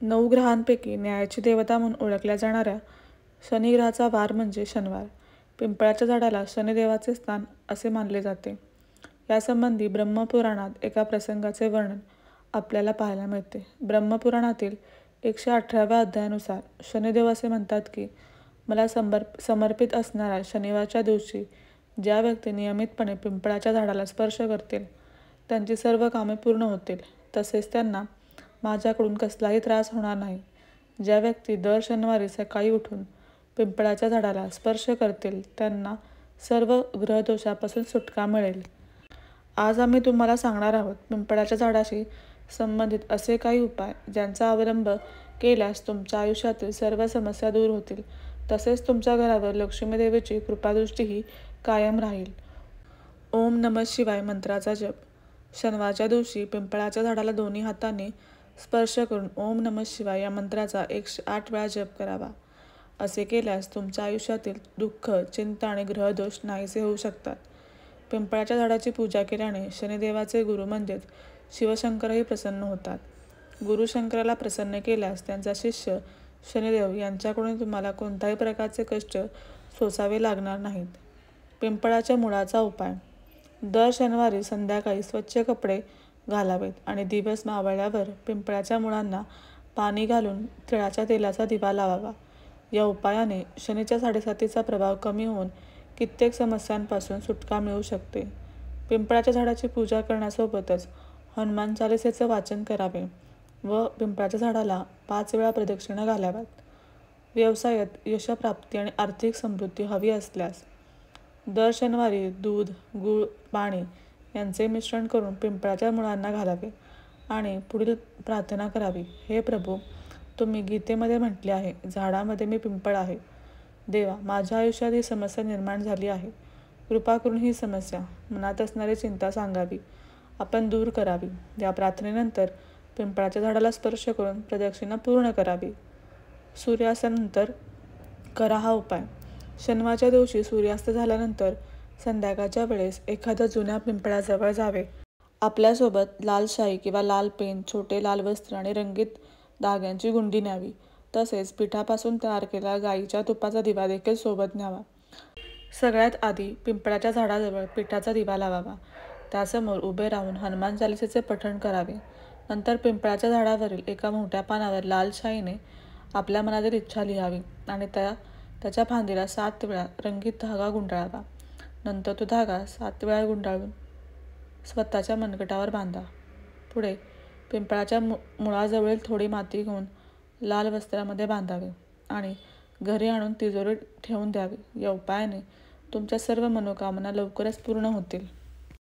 9 ग्रहांपैकी न्यायाची देवता म्हणून ओळखल्या जाणाऱ्या शनिग्रहाचा वार म्हणजे शनिवार. पिंपळाच्या झाडाला शनिदेवाचे स्थान असे मानले जाते. यासंबंधी ब्रह्मपुराणात एका प्रसंगाचे वर्णन आपल्याला पाहायला मिळते. ब्रह्मपुराणातील 118व्या अध्यायानुसार शनिदेव असे म्हणतात की, मला समर्पित असणाऱ्या शनिवारच्या दिवशी ज्या व्यक्ती नियमितपणे पिंपळाच्या झाडाला स्पर्श करतील त्यांची सर्व कामे पूर्ण होतील, तसेच त्यांना माझ्याकडून कसलाही त्रास होणार नाही. ज्या व्यक्ती दर शनिवारी सकाळी उठून पिंपळाच्या झाडाला स्पर्श करतील त्यांना सर्व ग्रहदोषापासून सुटका मिळेल. आज आम्ही तुम्हाला सांगणार आहोत पिंपळाच्या झाडाशी संबंधित असे काही उपाय ज्यांचा अवलंब केल्यास तुमच्या आयुष्यातील सर्व समस्या दूर होतील, तसेच तुमच्या घरावर लक्ष्मी देवीची कृपादृष्टीही कायम राहील. ओम नमः शिवाय मंत्राचा जप. शनिवारच्या दिवशी पिंपळाच्या झाडाला दोन्ही हातांनी स्पर्श करून ओम नमः शिवाय या मंत्राचा 108 वेळा जप करावा. असे केल्यास तुमच्या आयुष्यातील दुःख, चिंता आणि ग्रहदोष नाहीसे होऊ शकतात. पिंपळाच्या झाडाची पूजा केल्याने शनिदेवाचे गुरु म्हणजेच शिवशंकरही प्रसन्न होतात. गुरु शंकराला प्रसन्न केल्यास त्यांचा शिष्य शनिदेव यांच्याकडून तुम्हाला कोणत्याही प्रकारचे कष्ट सोसावे लागणार नाहीत. पिंपळाच्या मुळाचा उपाय. दर शनिवारी संध्याकाळी स्वच्छ कपडे घालावेत आणि दिवस मावळल्यावर पिंपळाच्या मुळांना पाणी घालून तिळाच्या तेलाचा दिवा लावावा. या उपायाने शनीच्या साडेसातीचा प्रभाव कमी होऊन कित्येक समस्यांपासून सुटका मिळू शकते. पिंपळाच्या झाडाची पूजा करण्यासोबतच हनुमान चालीसेचं वाचन करावे व पिंपळाच्या झाडाला 5 वेळा प्रदक्षिणा घालाव्यात. व्यवसायात यशप्राप्ती आणि आर्थिक समृद्धी हवी असल्यास दर शनिवारी दूध, गूळ, पाणी यांचे मिश्रण करून पिंपळाच्या मुळांना घालावे आणि पुढील प्रार्थना करावी. हे प्रभू, तुम्ही गीतेमध्ये म्हटले आहे, झाडामध्ये मी पिंपळ आहे. देवा, माझ्या आयुष्यात ही समस्या निर्माण झाली आहे. कृपा करून ही समस्या, मनात असणारी चिंता सांगावी, आपण दूर करावी. या प्रार्थनेनंतर पिंपळाच्या झाडाला स्पर्श करून प्रदक्षिणा पूर्ण करावी. सूर्यास्तानंतर करा हा उपाय. शनिवारच्या दिवशी सूर्यास्त झाल्यानंतर संध्याकाळच्या वेळेस एखाद्या जुन्या पिंपळाजवळ जावे. आपल्यासोबत लाल शाई किंवा लाल पेन, छोटे लाल वस्त्र आणि रंगीत धाग्यांची गुंडी न्यावी. तसेच पिठापासून तयार केलेला गाईच्या तुपाचा दिवा देखील सोबत न्यावा. सगळ्यात आधी पिंपळाच्या झाडाजवळ पिठाचा दिवा लावावा. त्यासमोर उभे राहून हनुमान चालीसेचे पठण करावे. नंतर पिंपळाच्या झाडावरील एका मोठ्या पानावर लाल शाईने आपल्या मनातील इच्छा लिहावी आणि त्याच्या फांदीला 7 वेळा रंगीत धागा गुंडाळावा. नंतर तो धागा 7 वेळा गुंडाळून स्वतःच्या मनगटावर बांधा. पुढे पिंपळाच्या मुळाजवळील थोडी माती घेऊन लाल वस्त्रामध्ये बांधावे आणि घरी आणून तिजोरीत ठेवून द्यावे. या उपायाने तुमच्या सर्व मनोकामना लवकरच पूर्ण होतील.